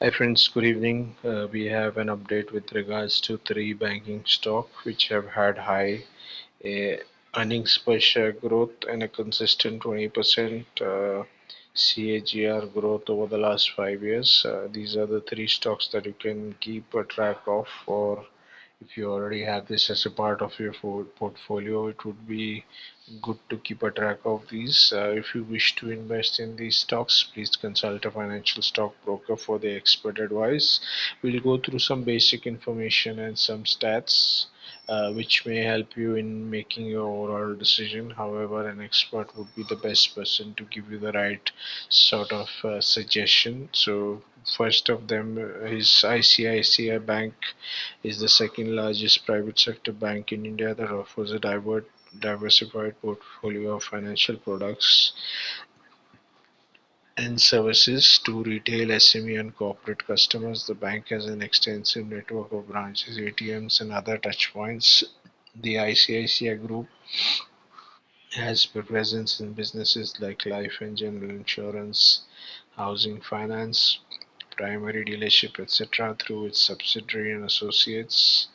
Hi friends, good evening. We have an update with regards to three banking stock which have had high uh, earnings per share growth and a consistent 20% CAGR growth over the last 5 years. These are the three stocks that you can keep a track of, or if you already have this as a part of your portfolio, it would be good to keep a track of these. If you wish to invest in these stocks, please consult a financial stockbroker for the expert advice. We'll go through some basic information and some stats which may help you in making your overall decision. However, an expert would be the best person to give you the right sort of suggestion. So, first of them is ICICI Bank is the second largest private sector bank in India that offers a diversified portfolio of financial products and services to retail, SME, and corporate customers. The bank has an extensive network of branches, ATMs, and other touchpoints. The ICICI Group has presence in businesses like life and general insurance, housing finance, primary dealership, etc., through its subsidiary and associates.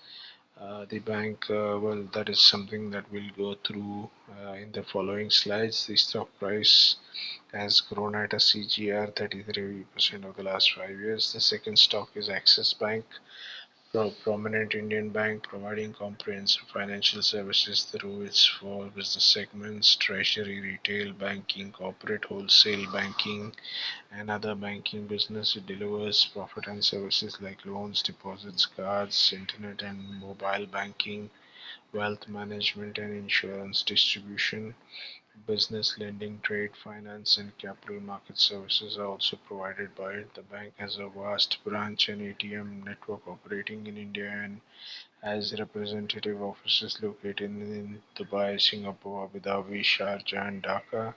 The bank, well, that is something that we'll go through in the following slides. The stock price has grown at a CGR 33% over the last 5 years. The second stock is Axis Bank, prominent Indian bank providing comprehensive financial services through its four business segments: treasury, retail banking, corporate wholesale banking, and other banking business. It delivers profit and services like loans, deposits, cards, internet and mobile banking, wealth management, and insurance distribution. Business lending, trade finance, and capital market services are also provided by it. The bank has a vast branch and ATM network operating in India and has representative offices located in Dubai, Singapore, Abu Dhabi, Sharjah, and Dhaka.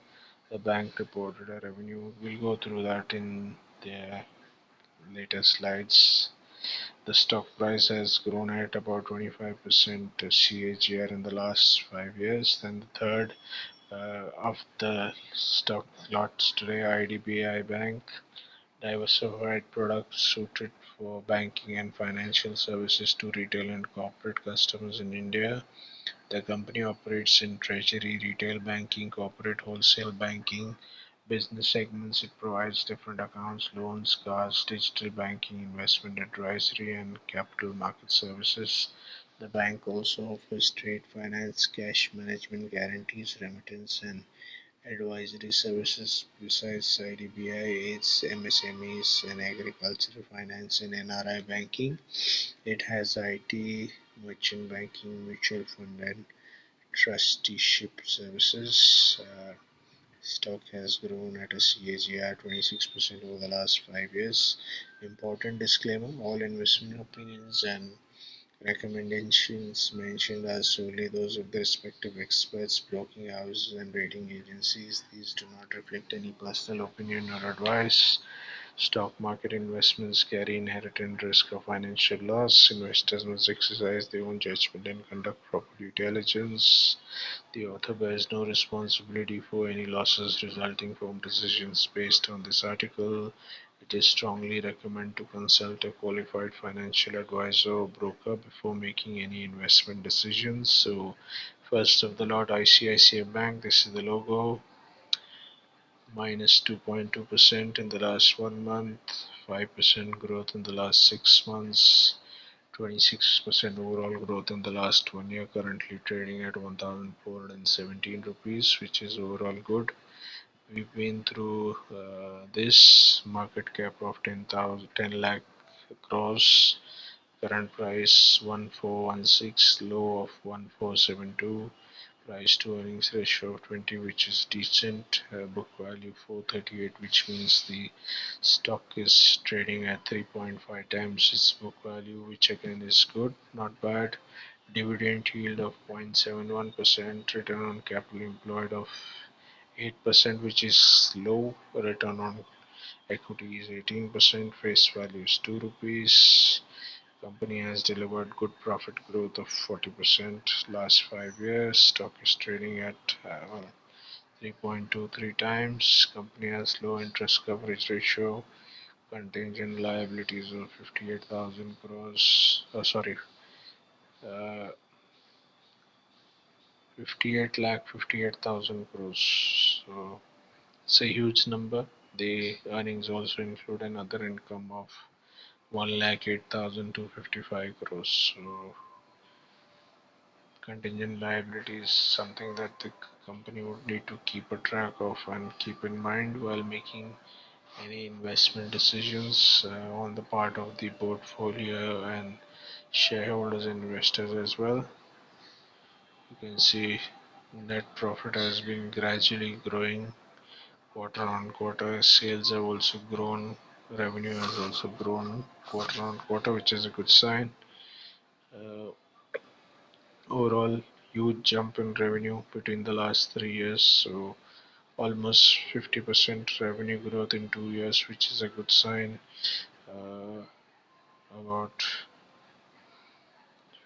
The bank reported a revenue. We'll go through that in the later slides. The stock price has grown at about 25% CAGR in the last 5 years. Then the third of the stock lots today, IDBI Bank, diversified products suited for banking and financial services to retail and corporate customers in India. The company operates in treasury, retail banking, corporate wholesale banking, business segments. It provides different accounts, loans, cards, digital banking, investment advisory, and capital market services. The bank also offers trade finance, cash management, guarantees, remittance, and advisory services. Besides IDBI, aids MSMEs and agricultural finance and NRI banking. It has IT, merchant banking, mutual fund, and trusteeship services. Stock has grown at a CAGR 26% over the last 5 years. Important disclaimer: all investment opinions and recommendations mentioned are solely those of the respective experts, broking houses, and rating agencies. These do not reflect any personal opinion or advice. Stock market investments carry inherent risk of financial loss. Investors must exercise their own judgment and conduct proper due diligence. The author bears no responsibility for any losses resulting from decisions based on this article. It is strongly recommended to consult a qualified financial advisor or broker before making any investment decisions. So, first of the lot, ICICI Bank. This is the logo. Minus 2.2% in the last 1 month, 5% growth in the last 6 months, 26% overall growth in the last 1 year, currently trading at 1,417 rupees, which is overall good. We've been through this market cap of 10 lakh crores, current price 1416, low of 1472, price to earnings ratio of 20, which is decent, book value 438, which means the stock is trading at 3.5 times its book value, which again is good, not bad. Dividend yield of 0.71%, return on capital employed of 8%, which is low. Return on equity is 18%. Face value is 2 rupees. Company has delivered good profit growth of 40% last 5 years. Stock is trading at 3.23 times. Company has low interest coverage ratio. contingent liabilities of 58,000 crores. Uh, 58 lakh 58,000 crores. So it's a huge number. The earnings also include another income of 1 lakh 8,255 crores. So contingent liability is something that the company would need to keep a track of and keep in mind while making any investment decisions on the part of the portfolio and shareholders and investors as well. You can see net profit has been gradually growing quarter on quarter. Sales have also grown, revenue has also grown quarter on quarter, which is a good sign. Uh, Overall, huge jump in revenue between the last 3 years. So almost 50% revenue growth in 2 years, which is a good sign. Uh, about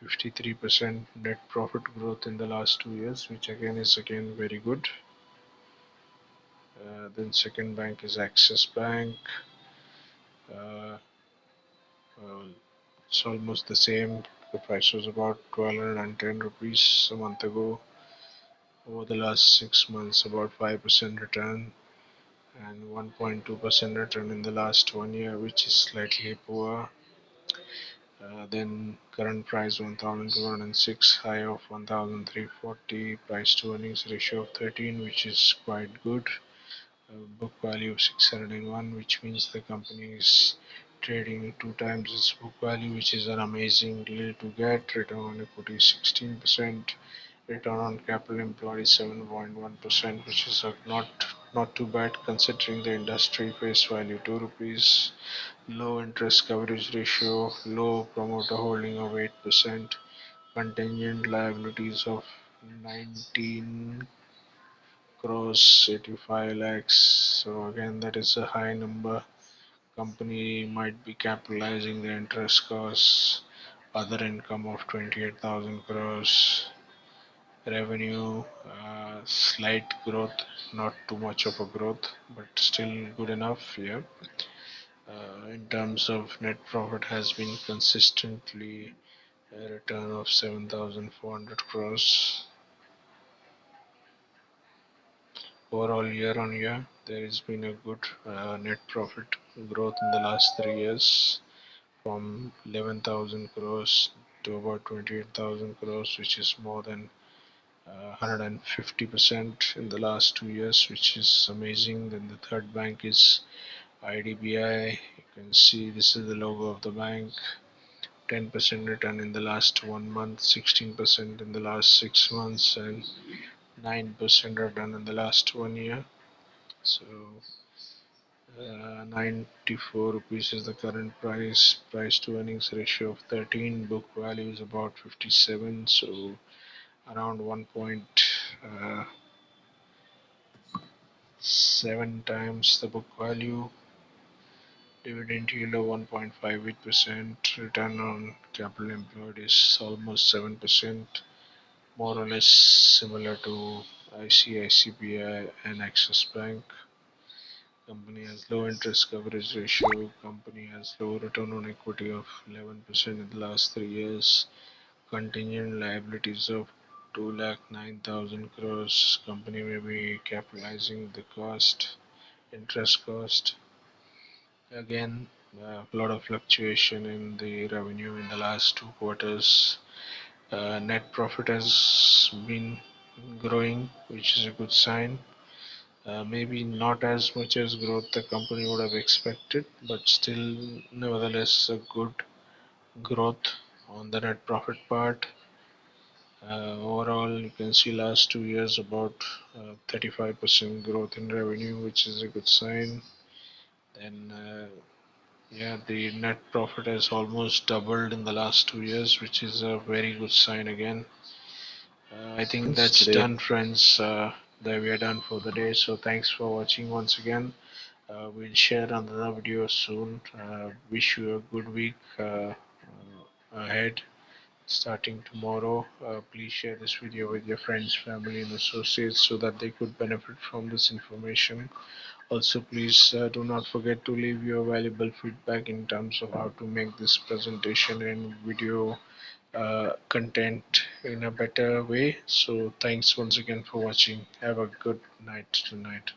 53% net profit growth in the last 2 years, which again is again very good. Then second bank is Axis Bank. Uh, well, it's almost the same. The price was about 1210 rupees a month ago. Over the last 6 months, about 5% return and 1.2% return in the last 1 year, which is slightly poor. Then current price 1206, high of 1340, price to earnings ratio of 13, which is quite good. Book value of 601, which means the company is trading 2 times its book value, which is an amazing deal to get. Return on equity is 16%. Return on capital employed is 7.1%, which is not too bad considering the industry face value 2 rupees. Low interest coverage ratio, low promoter holding of 8%, contingent liabilities of 19 crores 85 lakhs. So again, that is a high number. Company might be capitalizing the interest costs. Other income of 28,000 crores. Revenue, slight growth, not too much of a growth, but still good enough. Yeah. In terms of net profit, has been consistently a return of 7,400 crores. Overall, year on year, there has been a good net profit growth in the last 3 years from 11,000 crores to about 28,000 crores, which is more than 150% in the last 2 years, which is amazing. Then the third bank is IDBI. You can see this is the logo of the bank. 10% return in the last 1 month, 16% in the last 6 months, and 9% return in the last 1 year. So 94 rupees is the current price. Price to earnings ratio of 13. Book value is about 57. So around 1.7 times the book value. Dividend yield of 1.58%. Return on capital employed is almost 7%. More or less similar to ICICI and Axis Bank. Company has low interest coverage ratio. Company has low return on equity of 11% in the last 3 years. Contingent liabilities of 2,09,000 crores. Company may be capitalizing the cost, interest cost. Again, a lot of fluctuation in the revenue in the last 2 quarters. Net profit has been growing, which is a good sign. Maybe not as much as growth the company would have expected, but still, nevertheless, a good growth on the net profit part. Overall, you can see last 2 years about 35% growth in revenue, which is a good sign. Then, yeah, the net profit has almost doubled in the last 2 years, which is a very good sign again. I think that's Today. done, friends. That we are done for the day. So thanks for watching once again. We'll share another video soon. Wish you a good week ahead. Starting tomorrow, please share this video with your friends, family, and associates so that they could benefit from this information. Also, please do not forget to leave your valuable feedback in terms of how to make this presentation and video content in a better way. So, thanks once again for watching. Have a good night tonight.